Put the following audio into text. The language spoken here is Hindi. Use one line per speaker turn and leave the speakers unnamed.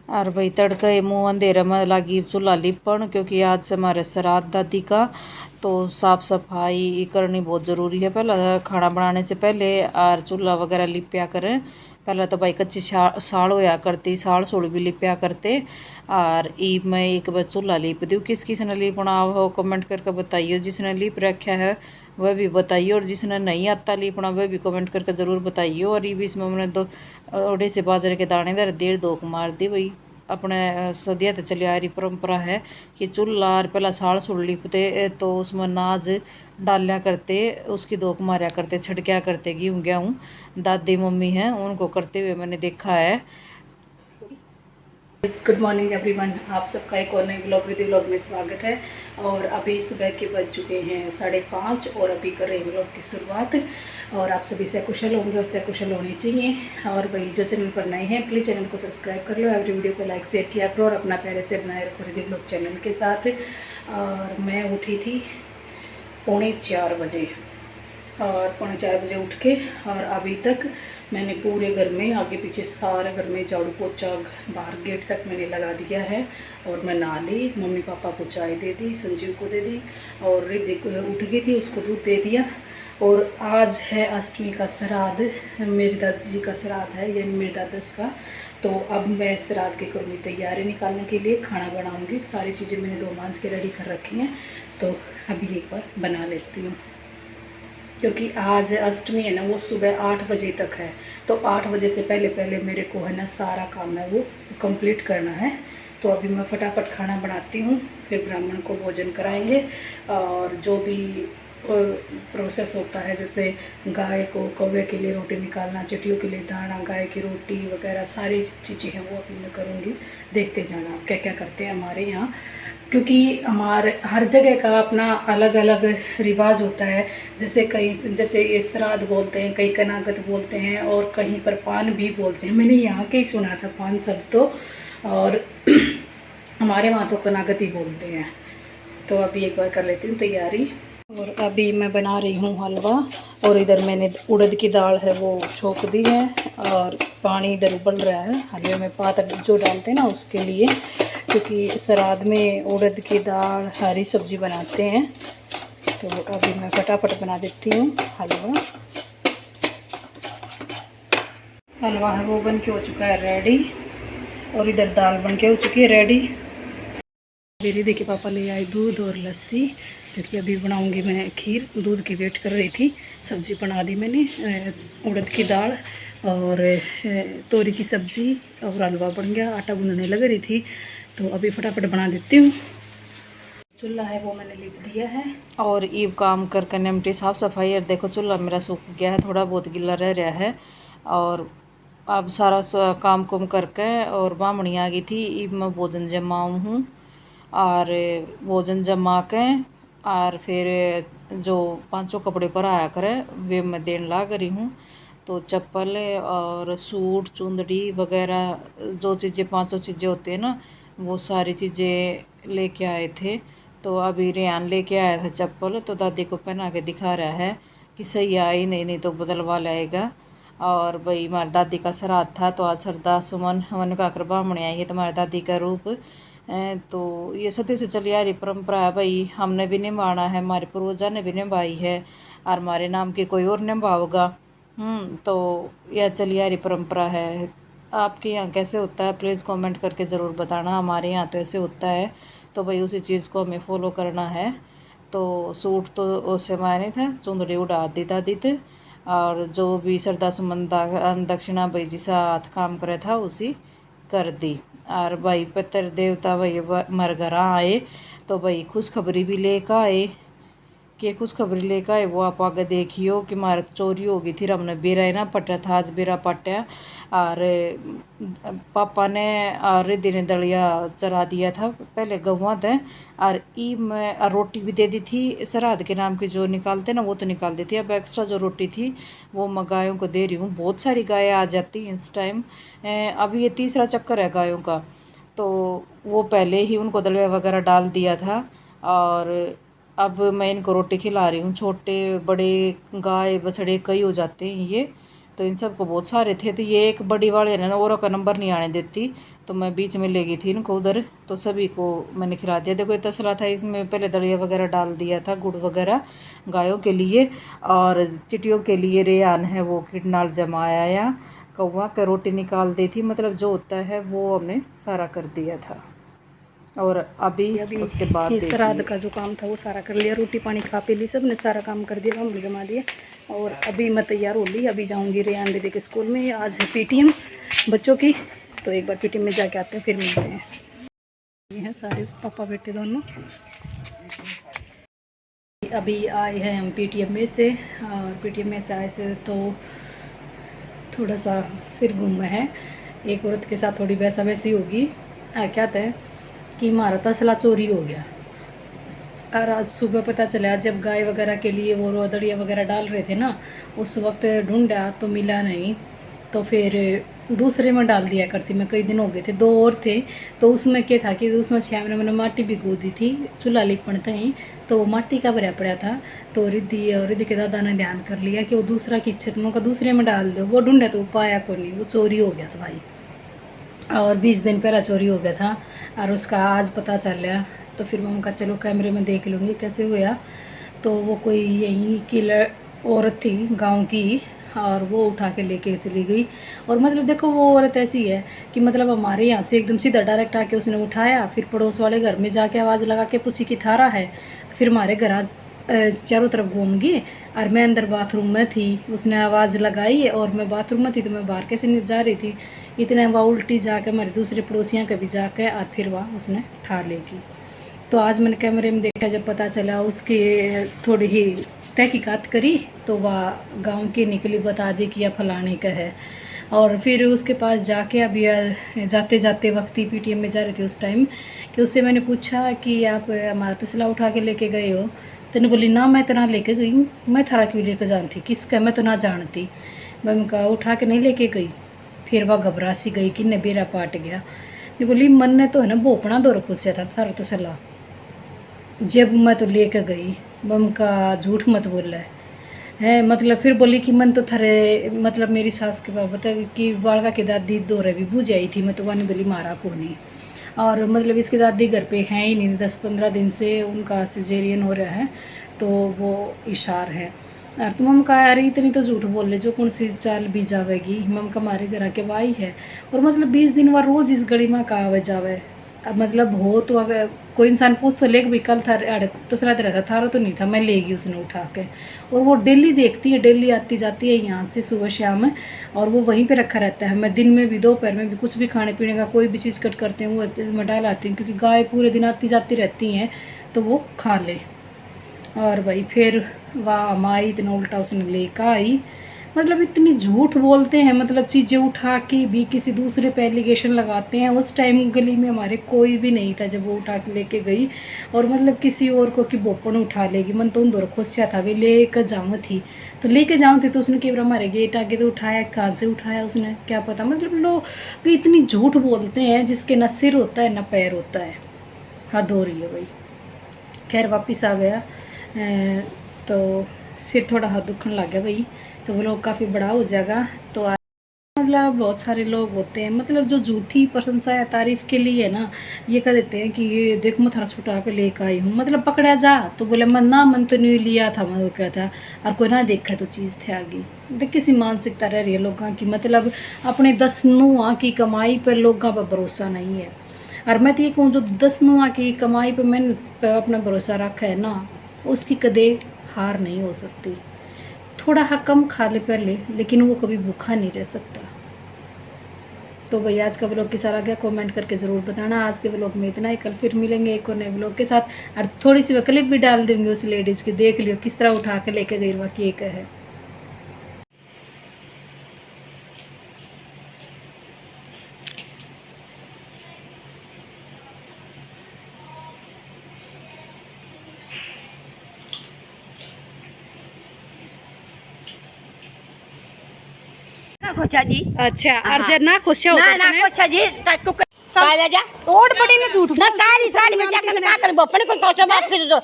और भाई तड़के मुँह अंधेरे में लगी चूल्हा लिपण, क्योंकि आज से हमारे श्राद्ध दादी का, तो साफ़ सफाई करनी बहुत ज़रूरी है। पहले खाना बनाने से पहले और चूल्हा वगैरह लिपया करें। पहले तो भाई कच्ची साड़ होया करती, साड़ सूड़ भी लिपया करते। और ई मैं एक बार चूल्हा लिप दूँ। किस किस ने लिपना हो कमेंट करके बताइए। जिसने लिप रखा है वह भी बताइए, और जिसने नहीं आता लिपना वह भी कमेंट करके ज़रूर बताइए। और ये भी इसमें मैंने दो ओडे से बाजरे के दाने दर देर दो मार दी। वही अपने सदिया तो चली आ रही परंपरा है कि चूल्हा और पहला साड़ सुड़ लिपते तो उसमें नाज डालिया करते, उसकी दोक मारा करते, छिड़किया करते गेहूँ गेहूँ। दादी मम्मी हैं उनको करते हुए मैंने देखा है।
गुड मॉर्निंग एवरीवन, आप सबका एक और नए ब्लॉग रिद्धि ब्लॉग में स्वागत है। और अभी सुबह के बज चुके हैं 5:30 और अभी कर रहे हैं ब्लॉग की शुरुआत। और आप सभी से कुशल होंगे और से कुशल होने चाहिए। और भाई जो चैनल पर नए हैं प्लीज़ चैनल को सब्सक्राइब कर लो, एवरी वीडियो को लाइक शेयर किया करो और अपना प्यारे से बनाए रखो रिद्धि ब्लॉग चैनल के साथ। और मैं उठी थी 3:45 बजे, और 3:45 बजे उठ के और अभी तक मैंने पूरे घर में आगे पीछे सारे घर में झाड़ू पोछा बाहर गेट तक मैंने लगा दिया है। और मैं नहा ली, मम्मी पापा को चाय दे दी, संजीव को दे दी, और रिद्धि को उठ गई थी उसको दूध दे दिया। और आज है अष्टमी का श्राद्ध, मेरी दादी जी का श्राद्ध है, यानी मेरी दादस का। तो अब मैं श्राद्ध की करूँगी तैयारी निकालने के लिए, खाना बनाऊँगी। सारी चीज़ें मैंने दो मांझ के रेडी कर रखी हैं, तो अभी एक बार बना लेती हूँ। क्योंकि आज अष्टमी है ना, वो सुबह 8 बजे तक है, तो 8 बजे से पहले पहले मेरे को है ना सारा काम है वो कंप्लीट करना है। तो अभी मैं फटाफट खाना बनाती हूँ, फिर ब्राह्मण को भोजन कराएंगे। और जो भी प्रोसेस होता है, जैसे गाय को कौवे के लिए रोटी निकालना, चिटियों के लिए दाना, गाय की रोटी वगैरह सारी चीज़ें हैं वो अभी मैं करूँगी। देखते जाना आप क्या क्या करते हैं हमारे यहाँ, क्योंकि हमारे हर जगह का अपना अलग अलग रिवाज होता है। जैसे कहीं जैसे ये श्राद्ध बोलते हैं, कहीं कनागत बोलते हैं, और कहीं पर पान भी बोलते हैं। मैंने यहाँ के ही सुना था पान सब तो, और हमारे वहाँ तो कनागत ही बोलते हैं। तो अभी एक बार कर लेती हूँ तैयारी। और अभी मैं बना रही हूँ हलवा, और इधर मैंने उड़द की दाल है वो छोंक दी है, और पानी इधर उबल रहा है हलवे में पातर जो डालते हैं ना उसके लिए, क्योंकि श्राद्ध में उड़द की दाल हरी सब्जी बनाते हैं। तो अभी मैं फटाफट बना देती हूँ हलवा। हलवा है वो बन के हो चुका है रेडी, और इधर दाल बन के हो चुकी है रेडी। मेरी देखिए पापा ले आए दूध और लस्सी, क्योंकि अभी बनाऊंगी मैं खीर। दूध की वेट कर रही थी, सब्जी बना दी मैंने, उड़द की दाल और तोरी की सब्जी, और हलवा बन गया। आटा गूंदने लग रही थी, तो अभी फटाफट बना देती हूँ। चूल्हा है वो मैंने लिप दिया है, और ईब काम करके निमटी साफ़ सफाई। और देखो चूल्हा मेरा सूख गया है, थोड़ा बहुत गिल्ला रह रहा है। और अब सारा काम कुम करके और बामणी आ गई थी, ईब मैं भोजन जमाऊँ हूँ। और भोजन जमा के और फिर जो पांचों कपड़े पर आया करे वे मैं देने ला रही हूँ। तो चप्पल और सूट चुंदड़ी वगैरह जो चीज़ें पांचों चीज़ें होती है ना, वो सारी चीज़ें लेके आए थे। तो अभी रेहान लेके आया था चप्पल, तो दादी को पहना के दिखा रहा है कि सही आई, नहीं तो बदलवा लाएगा। और भाई हमारी दादी का श्राद्ध था, तो आज श्रद्धा सुमन हवन का कर बामणी आई है तुम्हारी दादी का रूप। तो ये सदियों से चली आ रही परंपरा है भाई, हमने भी निभाना है, हमारे पूर्वजा ने भी निभाई है, और हमारे नाम की कोई और निभाओगा। तो यह चली आ रही परंपरा है। आपके यहाँ कैसे होता है प्लीज़ कमेंट करके ज़रूर बताना। हमारे यहाँ तो ऐसे होता है, तो भाई उसी चीज़ को हमें फॉलो करना है। तो सूट तो उससे मायने थे, चुंदड़ी उड़ा दी दादी थे, और जो भी श्रद्धा सुमन दक्षिणा भाई जिसा हाथ काम करे था उसी कर दी। और भाई पितर देवता भाई मर घर आए, तो भाई खुशखबरी भी लेकर आए। कि खुशखबरी लेकर आए वो आप आगे देखियो कि मार चोरी हो गई थी, हमने बेरा है ना पटा था, आज बेरा पटा। और पापा ने और रिद्धि ने दलिया चरा दिया था पहले गवा थे, और ई में रोटी भी दे दी थी श्राद्ध के नाम की, जो निकालते ना वो तो निकाल दी थी। अब एक्स्ट्रा जो रोटी थी वो मैं गायों को दे रही हूँ। बहुत सारी गायें आ जाती हैं इस टाइम, अभी ये तीसरा चक्कर है गायों का। तो वो पहले ही उनको दलिया वगैरह डाल दिया था, और अब मैं इनको रोटी खिला रही हूँ। छोटे बड़े गाय बछड़े कई हो जाते हैं ये,
तो इन सबको बहुत सारे थे। तो ये एक बड़ी वाले ने औरों का नंबर नहीं आने देती, तो मैं बीच में ले गई थी इनको उधर, तो सभी को मैंने खिला दिया। देखो ये तसला था, इसमें पहले दलिया वगैरह डाल दिया था, गुड़ वगैरह गायों के लिए, और चिटियों के लिए रेयान है वो किडनाल जमाया या कौवा का रोटी निकाल दी थी, मतलब जो होता है वो हमने सारा कर दिया था। और अभी उसके बाद
ये श्राद्ध का जो काम था वो सारा कर लिया, रोटी पानी खा पी ली, सब ने सारा काम कर दिया, हम जमा दिया। और अभी मैं तैयार हो ली, अभी जाऊंगी रेयान दीदी के स्कूल में। आज है पीटीएम बच्चों की, तो एक बार पीटीएम में जाके आते हैं, फिर मिलते हैं। ये हैं सारे पापा बेटे दोनों। अभी आए हैं हम पीटीएम में से, और पीटीएम में से आए से तो थोड़ा सा सिर घूमा है। एक औरत के साथ थोड़ी वैसा वैसी होगी, क्या था कि हमारा तसला चोरी हो गया। और आज सुबह पता चला, जब गाय वगैरह के लिए वो रोदड़िया वगैरह डाल रहे थे ना, उस वक्त ढूंढा तो मिला नहीं, तो फिर दूसरे में डाल दिया करती मैं, कई दिन हो गए थे, 2 और थे। तो उसमें क्या था कि उसमें श्याम ने मैंने माटी भिगो दी थी, चूल्हा लिपण ही, तो वो माटी का भरा पड़ा था। तो रिद्धि और रिद्धि के दादा ने ध्यान कर लिया कि वो दूसरा किचन का दूसरे में डाल दो। वो ढूंढा तो पाया को नहीं, वो चोरी हो गया था भाई, और 20 दिन पहला चोरी हो गया था, और उसका आज पता चल गया। तो फिर मैं उनका चलो कैमरे में देख लूँगी कैसे हुआ। तो वो कोई यहीं की औरत थी गांव की, और वो उठा के लेके चली गई। और मतलब देखो वो औरत ऐसी है कि मतलब हमारे यहाँ से एकदम सीधा डायरेक्ट आके उसने उठाया, फिर पड़ोस वाले घर में जाके आवाज़ लगा के पूछी कि थारा है, फिर हमारे घर चारों तरफ घूम गई, और मैं अंदर बाथरूम में थी, उसने आवाज़ लगाई और मैं बाथरूम में थी, तो मैं बाहर कैसे नहीं जा रही थी। इतने वह उल्टी जाके हमारे दूसरे पड़ोसियाँ के भी जाके, और फिर वह उसने ठा लेगी। तो आज मैंने कैमरे में देखा, जब पता चला उसकी थोड़ी ही तहकीकात करी, तो वह गांव की निकली, बता दी कि यह फलाने का है। और फिर उसके पास जाके अभी जाते जाते वक्त ही पीटीएम में जा रही थी उस टाइम, कि उससे मैंने पूछा कि आप हमारा तसला उठा के लेके गए हो? तो ने बोली ना मैं तो ना लेके गई, मैं थारा क्यों लेके जानती, किसका मैं तो ना जानती। मैं उनका उठा के नहीं लेके गई। फिर वह घबरा सी गई कि न बेरा पाट गया। ने बोली मन ने तो है ना भोपना दो रखो था थारा तसला, जब मैं तो लेके गई। मम का झूठ मत बोल रहा है, मतलब फिर बोली कि मन तो थारे मतलब मेरी सास के बाबत कि बालका की दादी दो रही बूझ आई थी, मैं तो वानी बोली मारा को नहीं। और मतलब इसकी दादी घर पे हैं ही नहीं, 10-15 दिन से उनका सिजेरियन हो रहा है, तो वो इशार है। और तो मम का यार इतनी तो झूठ बोल ले, जो कौन सी चाल भी जावेगी। मम का हमारे घर के वाई है, और मतलब 20 दिन वह रोज़ इस गली में का आवे जावे। मतलब हो तो अगर कोई इंसान पूछ तो ले भी कल था तसला रहता थारा तो नहीं था, मैं लेगी उसने उठा के। और वो डेली देखती है, डेली आती जाती है यहाँ से सुबह शाम, और वो वहीं पे रखा रहता है। मैं दिन में भी दोपहर में भी कुछ भी खाने पीने का कोई भी चीज़ कट करते हैं वो मैं डाल आती हूँ, क्योंकि गाय पूरे दिन आती जाती रहती हैं, तो वो खा ले। और भाई फिर वाह माई इतना उल्टा उसने लेकर आई, मतलब इतनी झूठ बोलते हैं, मतलब चीज़ें उठा के भी किसी दूसरे पे एलिगेशन लगाते हैं। उस टाइम गली में हमारे कोई भी नहीं था जब वो उठा के लेके गई, और मतलब किसी और को कि बोपन उठा लेगी। मन तो उन दो खोसिया था वे लेकर जाऊँ थी, तो लेके जाऊँ थी, तो उसने केवल हमारे गेट आगे तो उठाया, कहाँ से उठाया उसने क्या पता। मतलब लोग इतनी झूठ बोलते हैं जिसके न सिर होता है न पैर होता है। हद हो रही है भाई। खैर वापस आ गया, तो सिर थोड़ा हाथ दुखने लग गया भाई, तो वो लोग काफ़ी बड़ा हो जाएगा। तो मतलब बहुत सारे लोग होते हैं, मतलब जो झूठी प्रशंसा या तारीफ़ के लिए ना ये कह देते हैं कि ये देख मैं थारा छुटा के लेकर आई हूँ, मतलब पकड़ा जा तो बोले मन तो नहीं लिया था, मैं क्या था, और कोई ना देखा तो चीज़ थे आगे। देख किसी मानसिकता रह रही है लोगों की, मतलब अपने 10 नुआ की कमाई पर लोगों पर भरोसा नहीं है। और मैं तो ये कहूँ जो 10 नुआ की कमाई पर मैंने अपना भरोसा रखा है ना, उसकी कदे हार नहीं हो सकती। थोड़ा हाँ कम खा ले पहले, लेकिन वो कभी भूखा नहीं रह सकता। तो भाई आज का व्लॉग कैसा लगा कमेंट करके ज़रूर बताना। आज के व्लॉग में इतना ही, कल फिर मिलेंगे एक और नए व्लॉग के साथ। और थोड़ी सी मैं क्लिप भी डाल दूँगी उस लेडीज़ की, देख लियो किस तरह उठा के लेके गई वह केक है।
खोचा जी
अच्छा अर्जन ना खुश हो
ना खोचा जी तक
जा ओड बड़ी ने झूठ
ना तारी साड़ी में जाकर ना कर बपने को बात कर दो।